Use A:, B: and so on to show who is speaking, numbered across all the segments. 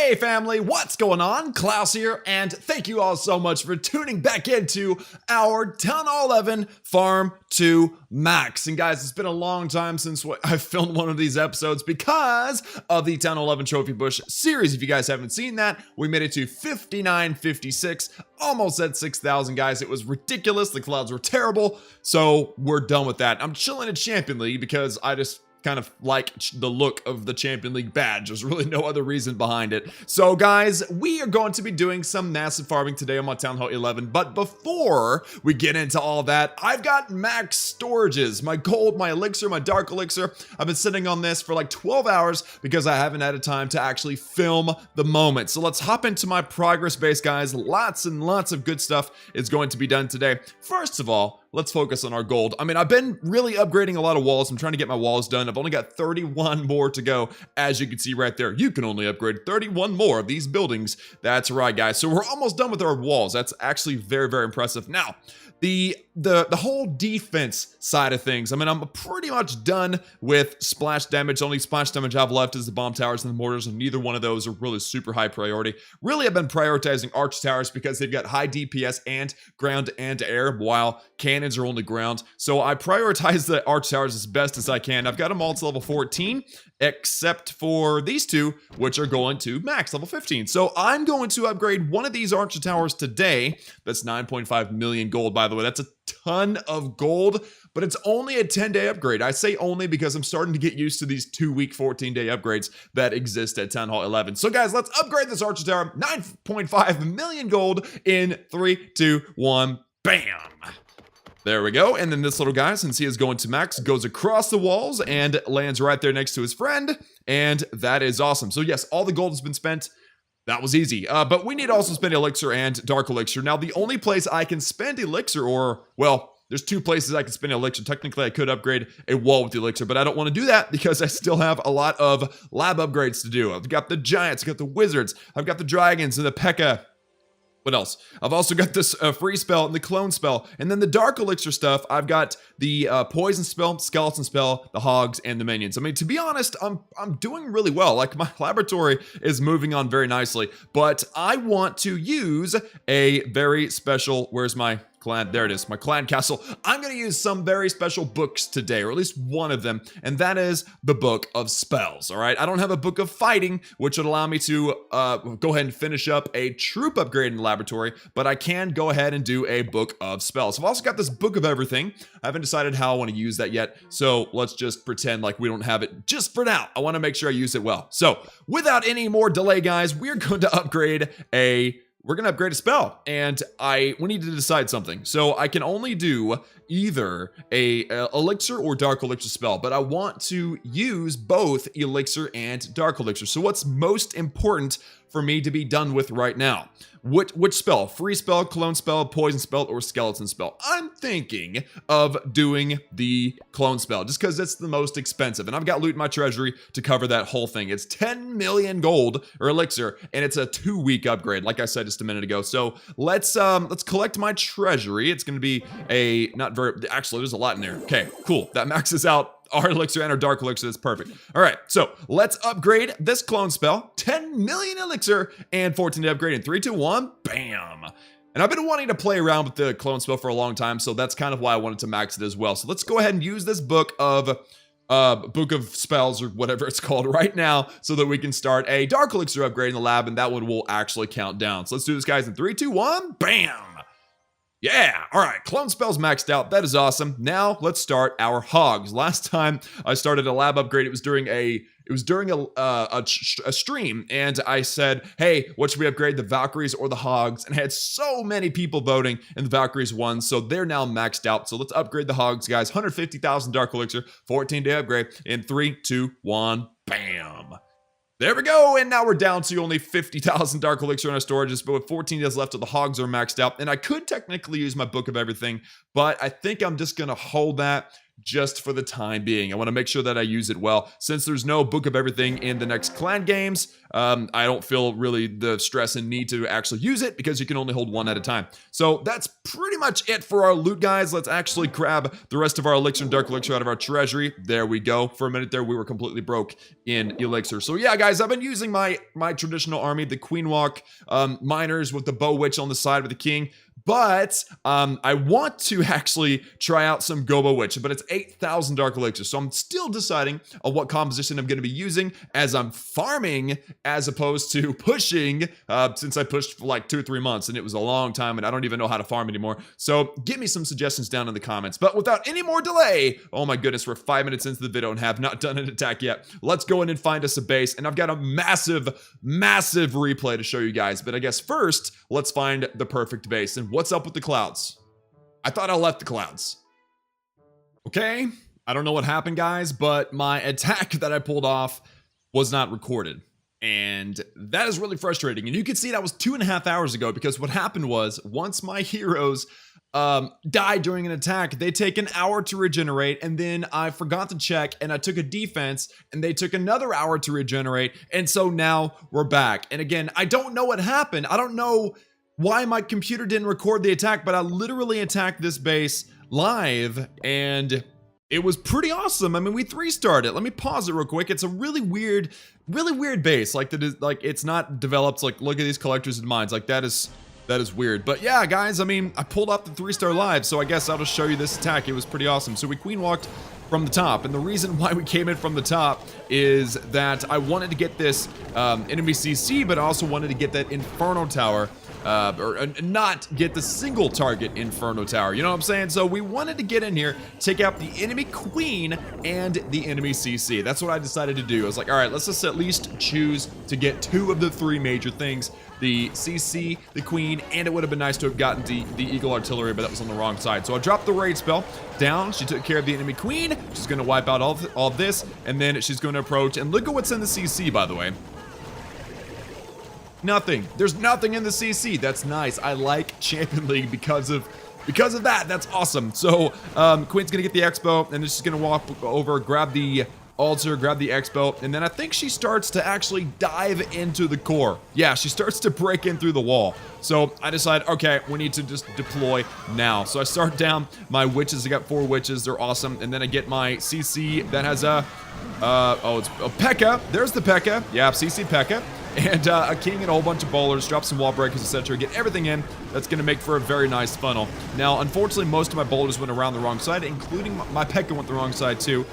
A: Hey family, what's going on? Klaus here, and thank you all so much for tuning back into our TH11 Farm to Max. And guys, it's been a long time since I've filmed one of these episodes because of the TH11 Trophy Bush series. If you guys haven't seen that, we made it to 5956, almost at 6,000 guys. It was ridiculous, the clouds were terrible, so we're done with that. I'm chilling in Champion League because I just kind of like the look of the Champion League badge. There's really no other reason behind it. So guys, we are going to be doing some massive farming today on my Town Hall 11. But before we get into all that, I've got max storages. My gold, my elixir, my dark elixir. I've been sitting on this for like 12 hours because I haven't had time to actually film the moment. So let's hop into my progress base, guys. Lots and lots of good stuff is going to be done today. First of all, let's focus on our gold. I mean, I've been really upgrading a lot of walls. I'm trying to get my walls done. I've only got 31 more to go. As you can see right there, you can only upgrade 31 more of these buildings. That's right, guys. So we're almost done with our walls. That's actually very, very impressive. Now, the whole defense side of things, I mean, I'm pretty much done with splash damage. The only splash damage I have left is the bomb towers and the mortars, and neither one of those are really super high priority. Really, I've been prioritizing arch towers because they've got high DPS and ground and air, while cannons are only ground. So I prioritize the arch towers as best as I can. I've got them all to level 14, except for these two, which are going to max level 15. So I'm going to upgrade one of these arch towers today. That's 9.5 million gold, by the way. That's a ton of gold, but it's only a 10-day upgrade. I say only because I'm starting to get used to these 2-week, 14-day upgrades that exist at Town Hall 11. So guys, let's upgrade this archer tower. 9.5 million gold in 3, 2, 1, bam. There we go. And then this little guy, since he is going to max, goes across the walls and lands right there next to his friend. And that is awesome. So yes, all the gold has been spent. That was easy. But we need to also spend elixir and dark elixir. Now, the only place I can spend elixir, or, well, there's two places I can spend elixir. Technically, I could upgrade a wall with elixir, but I don't want to do that because I still have a lot of lab upgrades to do. I've got the giants, I've got the wizards, I've got the dragons and the P.E.K.K.A. What else? I've also got this free spell and the clone spell. And then the dark elixir stuff, I've got the poison spell, skeleton spell, the hogs, and the minions. I mean, to be honest, I'm doing really well. Like, my laboratory is moving on very nicely. But I want to use a very special, where's my clan? There it is, my clan castle. I'm going to use some very special books today, or at least one of them, and that is the Book of Spells, all right? I don't have a Book of Fighting, which would allow me to go ahead and finish up a troop upgrade in the laboratory, but I can go ahead and do a Book of Spells. I've also got this Book of Everything. I haven't decided how I want to use that yet, so let's just pretend like we don't have it just for now. I want to make sure I use it well. So, without any more delay, guys, we're going to upgrade a spell, and we need to decide something. So I can only do either a elixir or dark elixir spell, but I want to use both elixir and dark elixir. So what's most important for me to be done with right now? Which spell? Free spell, clone spell, poison spell, or skeleton spell? I'm thinking of doing the clone spell just because it's the most expensive, and I've got loot in my treasury to cover that whole thing. It's 10 million gold or elixir, and it's a 2-week upgrade, like I said just a minute ago. So let's collect my treasury. It's going to be actually there's a lot in there. Okay, cool. That maxes out our elixir and our dark elixir. That's perfect. All right, so let's upgrade this clone spell. 10 million elixir and 14 to upgrade in 3, 2, 1, bam. And I've been wanting to play around with the clone spell for a long time, so that's kind of why I wanted to max it as well. So let's go ahead and use this book of spells, or whatever it's called, right now, so that we can start a dark elixir upgrade in the lab, and that one will actually count down. So let's do this, guys, in 3, 2, 1, bam. Yeah, all right, clone spell's maxed out. That is awesome. Now let's start our hogs. Last time I started a lab upgrade, it was during a stream, and I said, hey, what should we upgrade, the Valkyries or the hogs? And I had so many people voting, and the Valkyries won, so they're now maxed out. So let's upgrade the hogs, guys. 150,000 dark elixir, 14-day upgrade in 3, 2, 1, bam. There we go, and now we're down to only 50,000 dark elixir in our storages, but with 14 days left till the hogs are maxed out, and I could technically use my Book of Everything, but I think I'm just gonna hold that just for the time being. I want to make sure that I use it well. Since there's no Book of Everything in the next clan games, I don't feel really the stress and need to actually use it because you can only hold one at a time. So that's pretty much it for our loot, guys. Let's actually grab the rest of our elixir and dark elixir out of our treasury. There we go. For a minute there, we were completely broke in elixir. So yeah, guys, I've been using my traditional army, the Queen Walk miners with the bow witch on the side with the king. But I want to actually try out some Gobo Witch, but it's 8,000 Dark Elixir. So I'm still deciding on what composition I'm going to be using as I'm farming as opposed to pushing, since I pushed for like 2 or 3 months and it was a long time and I don't even know how to farm anymore. So give me some suggestions down in the comments. But without any more delay, oh my goodness, we're 5 minutes into the video and have not done an attack yet. Let's go in and find us a base. And I've got a massive, massive replay to show you guys. But I guess first, let's find the perfect base. And what's up with the clouds? I thought I left the clouds. Okay, I don't know what happened, guys, but my attack that I pulled off was not recorded. And that is really frustrating. And you can see that was 2.5 hours ago because what happened was once my heroes died during an attack, they take an hour to regenerate, and then I forgot to check and I took a defense and they took another hour to regenerate. And so now we're back. And again, I don't know what happened. I don't know why my computer didn't record the attack, but I literally attacked this base live and it was pretty awesome. I mean, we 3-starred it. Let me pause it real quick. It's a really weird base. Like it's not developed. Like, look at these collectors and mines. Like that is weird. But yeah, guys, I mean, I pulled off the 3-star live, so I guess I'll just show you this attack. It was pretty awesome. So we queen walked from the top, and the reason why we came in from the top is that I wanted to get this enemy CC, but I also wanted to get that Inferno Tower. Or not get the single target Inferno Tower, you know what I'm saying? So we wanted to get in here, take out the enemy queen and the enemy CC. That's what I decided to do. I was like, all right, let's just at least choose to get 2 of the 3 major things, the CC, the queen, and it would have been nice to have gotten the Eagle Artillery, but that was on the wrong side. So I dropped the raid spell down. She took care of the enemy queen. She's going to wipe out all this, and then she's going to approach, and look at what's in the CC, by the way. Nothing. There's nothing in the CC. That's nice. I like Champion League because of that. That's awesome. So Queen's gonna get the expo, and then she's gonna walk over, grab the altar, grab the expo, and then I think she starts to actually dive into the core. Yeah, she starts to break in through the wall. So I decide, okay, we need to just deploy now. So I start down my witches. I got 4 witches. They're awesome. And then I get my CC that has a it's a P.E.K.K.A. There's the P.E.K.K.A. Yeah, CC P.E.K.K.A. And a king and a whole bunch of bowlers, drop some wall breakers, etc. Get everything in. That's going to make for a very nice funnel. Now, unfortunately, most of my bowlers went around the wrong side, including my P.E.K.K.A. went the wrong side too.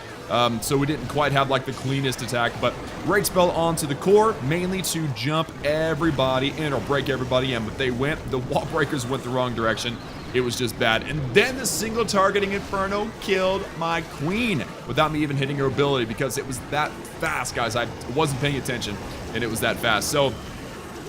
A: So we didn't quite have like the cleanest attack, but raid spell onto the core, mainly to jump everybody in or break everybody in. But they went, the wall breakers went the wrong direction. It was just bad. And then the single targeting Inferno killed my queen without me even hitting her ability because it was that fast, guys. I wasn't paying attention and it was that fast. So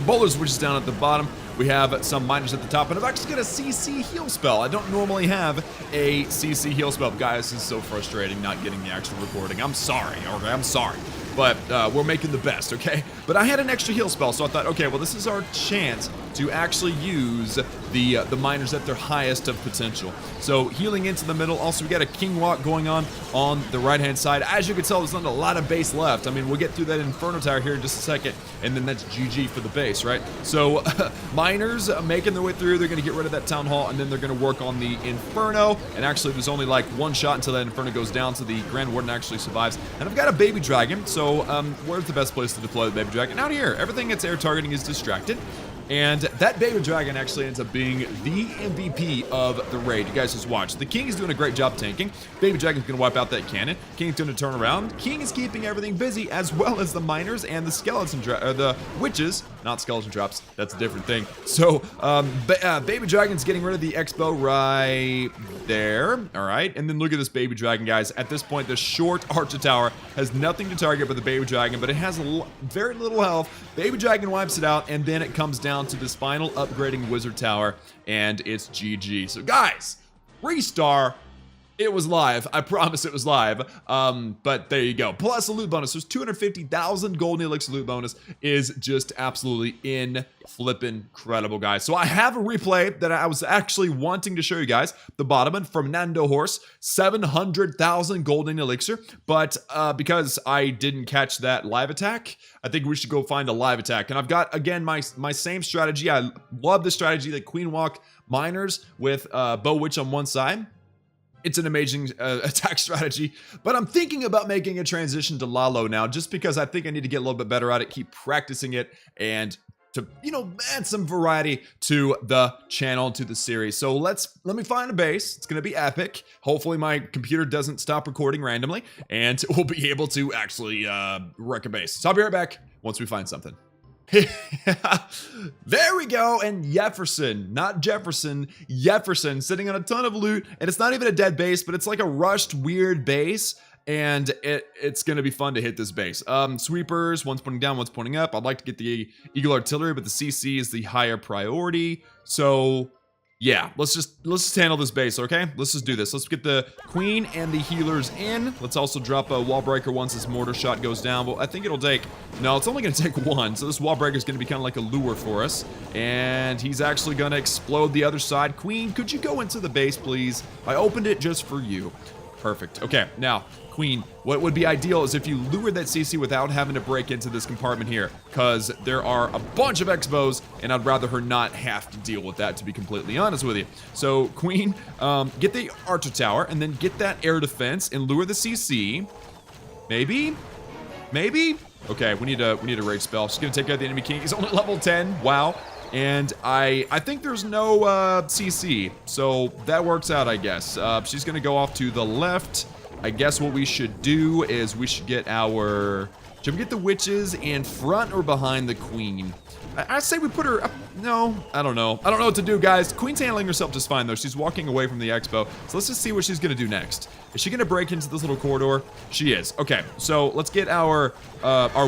A: bowlers were just down at the bottom. We have some miners at the top, and I've actually got a CC heal spell. I don't normally have a CC heal spell. Guys, this is so frustrating not getting the actual recording. I'm sorry, okay? I'm sorry. But we're making the best, okay? But I had an extra heal spell, so I thought, okay, well, this is our chance to actually use the miners at their highest of potential. So healing into the middle. Also, we got a king walk going on the right-hand side. As you can tell, there's not a lot of base left. I mean, we'll get through that Inferno Tower here in just a second, and then that's GG for the base, right? So miners making their way through. They're going to get rid of that town hall, and then they're going to work on the Inferno. And actually, there's only like 1 shot until that Inferno goes down, so the Grand Warden actually survives. And I've got a baby dragon, so where's the best place to deploy the baby dragon? Out here. Everything that's air targeting is distracted. And that baby dragon actually ends up being the MVP of the raid. You guys just watch. The king is doing a great job tanking. Baby dragon's gonna wipe out that cannon. King's gonna turn around. King is keeping everything busy, as well as the miners and the skeleton the witches. Not skeleton traps. That's a different thing. So baby dragon's getting rid of the expo right there. All right. And then look at this baby dragon, guys. At this point, the short archer tower has nothing to target but the baby dragon, but it has very little health. Baby dragon wipes it out, and then it comes down to this final upgrading wizard tower, and it's GG. So guys, 3-star, It was live. I promise it was live. But there you go. Plus a loot bonus. There's 250,000 golden elixir loot bonus is just absolutely incredible, guys. So I have a replay that I was actually wanting to show you guys. The bottom one, Fernando Horse, 700,000 golden elixir. But because I didn't catch that live attack, I think we should go find a live attack. And I've got, again, my same strategy. I love the strategy that Queen Walk Miners with Bow Witch on one side. It's an amazing attack strategy, but I'm thinking about making a transition to Lalo now just because I think I need to get a little bit better at it, keep practicing it, and to, you know, add some variety to the channel, to the series. So let me find a base. It's going to be epic. Hopefully my computer doesn't stop recording randomly, and we'll be able to actually wreck a base. So I'll be right back once we find something. There we go. And Jefferson, not Jefferson, Jefferson sitting on a ton of loot, and it's not even a dead base, but it's like a rushed weird base, and it's gonna be fun to hit this base. Sweepers, one's pointing down, one's pointing up. I'd like to get the Eagle Artillery, but the CC is the higher priority. So yeah, let's just handle this base, okay? Let's just do this. Let's get the Queen and the healers in. Let's also drop a wall breaker once this mortar shot goes down. Well, I think it'll take... No, it's only going to take one. So this wall breaker is going to be kind of like a lure for us. And he's actually going to explode the other side. Queen, could you go into the base, please? I opened it just for you. Perfect. Okay, now, Queen, what would be ideal is if you lure that CC without having to break into this compartment here, because there are a bunch of Expos, and I'd rather her not have to deal with that, to be completely honest with you. So, Queen, get the Archer Tower, and then get that air defense, and lure the CC. Maybe? Maybe? Okay, we need a rage spell. She's gonna take out the enemy king. He's only level 10. Wow. And I think there's no CC, so that works out, I guess. She's gonna go off to the left. I guess what we should do is we should get our... Should we get the witches in front or behind the queen? I say we put her up. No, I don't know. I don't know what to do, guys. Queen's handling herself just fine, though. She's walking away from the expo. So let's just see what she's going to do next. Is she going to break into this little corridor? She is. Okay, so let's get our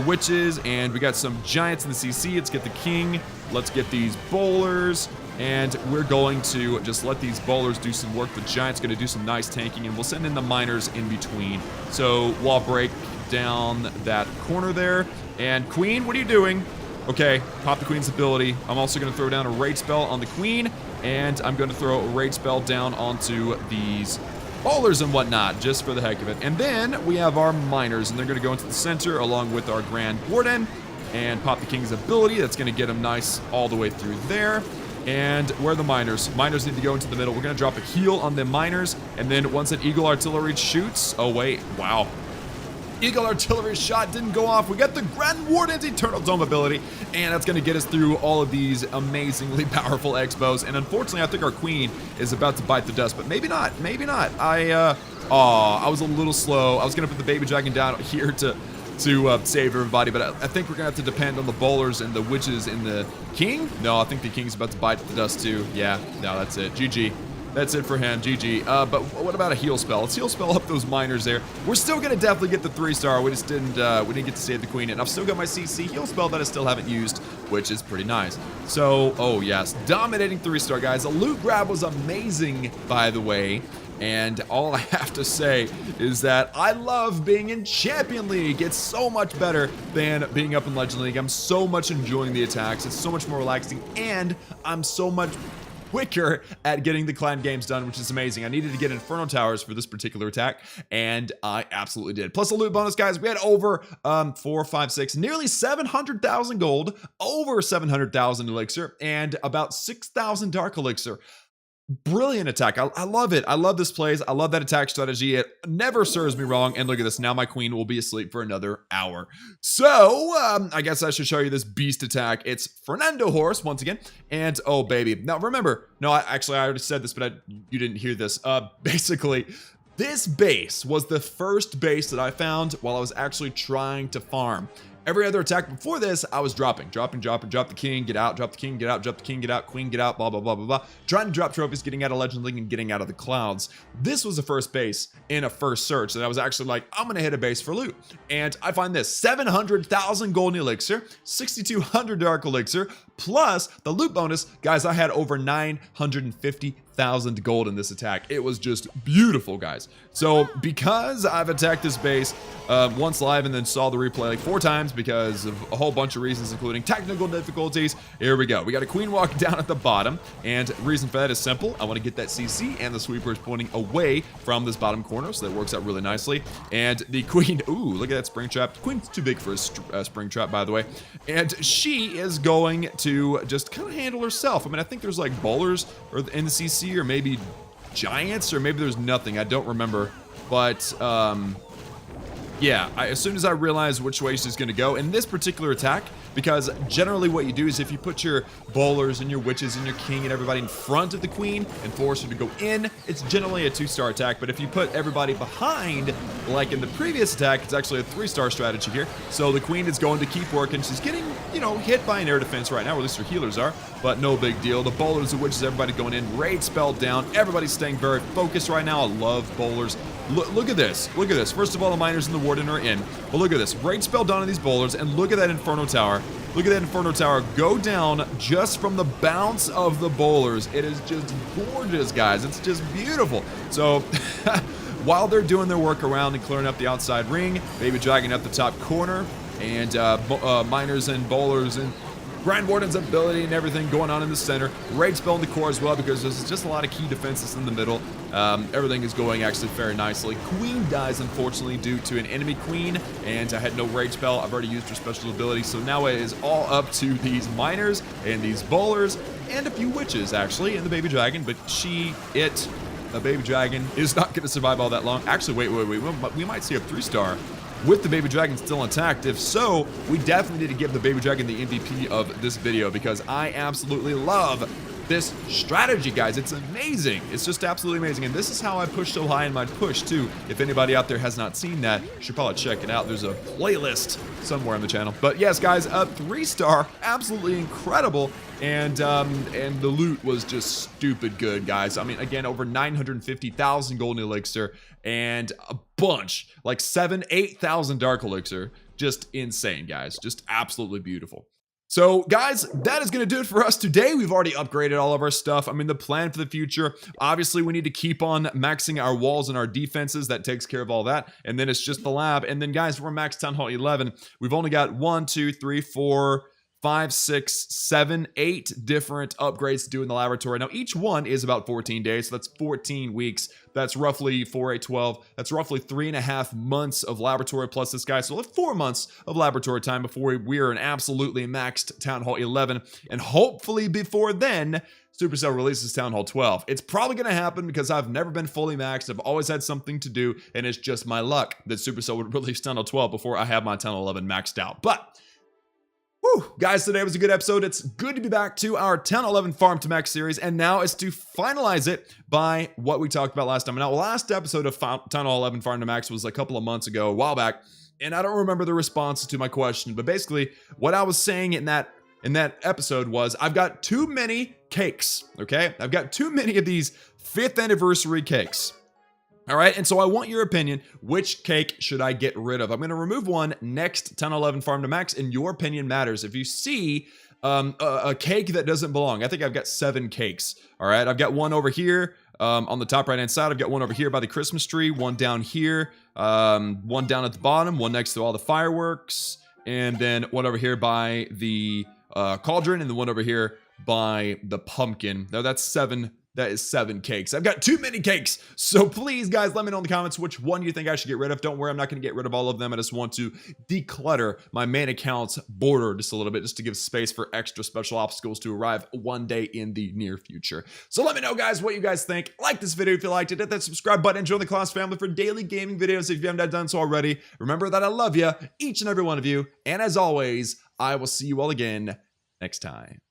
A: witches, and we got some giants in the CC. Let's get the king. Let's get these bowlers. And we're going to just let these bowlers do some work. The giant's going to do some nice tanking, and we'll send in the miners in between. So wall break down that corner there. And Queen, what are you doing? Okay, pop the Queen's ability. I'm also going to throw down a rage spell on the Queen, and I'm going to throw a rage spell down onto these bowlers and whatnot, just for the heck of it. And then we have our miners, and they're going to go into the center along with our Grand Warden, and pop the King's ability. That's going to get them nice all the way through there. And where are the miners? Miners need to go into the middle. We're going to drop a heal on the miners, and then once that Eagle Artillery shoots... Oh, wait. Wow. Eagle Artillery shot didn't go off. We got the Grand Warden's Eternal Dome ability, and that's going to get us through all of these amazingly powerful Expos. And unfortunately, I think our Queen is about to bite the dust, but maybe not. Maybe not. I was a little slow. I was going to put the baby dragon down here to save everybody, but I think we're gonna have to depend on the bowlers and the witches and the king. No, I think the king's about to bite the dust too. Yeah, no, that's it. GG. That's it for him. GG. But what about a heal spell? Let's heal spell up those miners there. We're still gonna definitely get the 3-star. We just didn't get to save the queen, and I've still got my CC heal spell that I still haven't used, which is pretty nice. So, oh yes, dominating 3-star, guys. The loot grab was amazing, by the way. And all I have to say is that I love being in Champion League. It's so much better than being up in Legend League. I'm so much enjoying the attacks. It's so much more relaxing, and I'm so much quicker at getting the clan games done, which is amazing. I needed to get Inferno Towers for this particular attack, and I absolutely did. Plus a loot bonus, guys. We had over 4, 5, 6, nearly 700,000 gold, over 700,000 elixir, and about 6,000 dark elixir. Brilliant attack. I love it. I love this plays. I love that attack strategy. It never serves me wrong. And look at this. Now my queen will be asleep for another hour. So I guess I should show you this beast attack. It's Fernando Horse once again. And oh, baby. Now remember, no, I already said this, but you didn't hear this. Basically, this base was the first base that I found while I was actually trying to farm. Every other attack before this, I was dropping, drop the king, get out, drop the king, get out, drop the king, get out, queen, get out, blah, blah, blah, blah, blah. Trying to drop trophies, getting out of Legend League, and getting out of the clouds. This was the first base in a first search that I was actually like, I'm going to hit a base for loot. And I find this 700,000 golden elixir, 6,200 dark elixir, plus the loot bonus. Guys, I had over 950,000 1,000 gold in this attack. It was just beautiful, guys. So because I've attacked this base once live and then saw the replay like 4 times because of a whole bunch of reasons, including technical difficulties, here we go. We got a queen walk down at the bottom, and the reason for that is simple. I want to get that CC, and the sweeper is pointing away from this bottom corner, so that works out really nicely. And the queen, ooh, look at that spring trap. The queen's too big for a spring trap, by the way. And she is going to just kind of handle herself. I mean, I think there's like bowlers in the CC, or maybe giants, or maybe there's nothing. I don't remember. But yeah, as soon as I realized which way she's going to go in this particular attack, because generally what you do is if you put your bowlers and your witches and your king and everybody in front of the queen and force her to go in, it's generally a 2-star attack. But if you put everybody behind, like in the previous attack, it's actually a 3-star strategy here. So the queen is going to keep working. She's getting, you know, hit by an air defense right now, or at least her healers are, but no big deal. The bowlers, the witches, everybody going in, raid spell down. Everybody's staying very focused right now. I love bowlers. Look at this. Look at this. First of all, the miners and the warden are in. But look at this. Raid spell down on these bowlers, and look at that Inferno Tower. Look at that Inferno Tower go down just from the bounce of the bowlers. It is just gorgeous, guys. It's just beautiful. So while they're doing their work around and clearing up the outside ring, Baby Dragon up the top corner, and miners and bowlers and Grand Warden's ability and everything going on in the center. Raid spell in the core as well, because there's just a lot of key defenses in the middle. Everything is going actually very nicely. Queen dies, unfortunately, due to an enemy queen, and I had no raid spell. I've already used her special ability, so now it is all up to these miners and these bowlers and a few witches, actually, and the Baby Dragon, but the Baby Dragon is not going to survive all that long. Actually, wait. We might see a 3-star with the Baby Dragon still intact. If so, we definitely need to give the Baby Dragon the MVP of this video, because I absolutely love this strategy, guys. It's amazing. It's just absolutely amazing. And this is how I push so high in my push, too. If anybody out there has not seen that, you should probably check it out. There's a playlist somewhere on the channel. But yes, guys, a 3-star, absolutely incredible. And the loot was just stupid good, guys. I mean, again, over 950,000 golden elixir and a bunch, like 8,000 dark elixir. Just insane, guys. Just absolutely beautiful. So, guys, that is going to do it for us today. We've already upgraded all of our stuff. I mean, the plan for the future, obviously, we need to keep on maxing our walls and our defenses. That takes care of all that. And then it's just the lab. And then, guys, we're max Town Hall 11. We've only got 1, 2, 3, 4, 5, 6, 7, 8 different upgrades to do in the laboratory. Now, each one is about 14 days, so that's 14 weeks. That's roughly 4, 8, 12. That's roughly 3.5 months of laboratory plus this guy. So we'll have 4 months of laboratory time before we are an absolutely maxed Town Hall 11. And hopefully before then, Supercell releases Town Hall 12. It's probably going to happen because I've never been fully maxed. I've always had something to do, and it's just my luck that Supercell would release Town Hall 12 before I have my Town Hall 11 maxed out. But whew, guys, today was a good episode. It's good to be back to our 10-11 Farm to Max series, and now it's to finalize it by what we talked about last time. Now, the last episode of 10-11 Farm to Max was a couple of months ago, a while back, and I don't remember the response to my question, but basically, what I was saying in that episode was, I've got too many cakes, okay? I've got too many of these 5th anniversary cakes. All right, and so I want your opinion. Which cake should I get rid of? I'm going to remove one next 10-11 Farm to Max, and your opinion matters. If you see a cake that doesn't belong, I think I've got 7 cakes. All right, I've got one over here on the top right-hand side. I've got one over here by the Christmas tree, one down here, one down at the bottom, one next to all the fireworks, and then one over here by the cauldron, and the one over here by the pumpkin. Now that's 7. That is 7 cakes. I've got too many cakes. So please, guys, let me know in the comments which one you think I should get rid of. Don't worry, I'm not going to get rid of all of them. I just want to declutter my main account's border just a little bit, just to give space for extra special obstacles to arrive one day in the near future. So let me know, guys, what you guys think. Like this video if you liked it. Hit that subscribe button and join the Klaus family for daily gaming videos if you haven't done so already. Remember that I love you, each and every one of you. And as always, I will see you all again next time.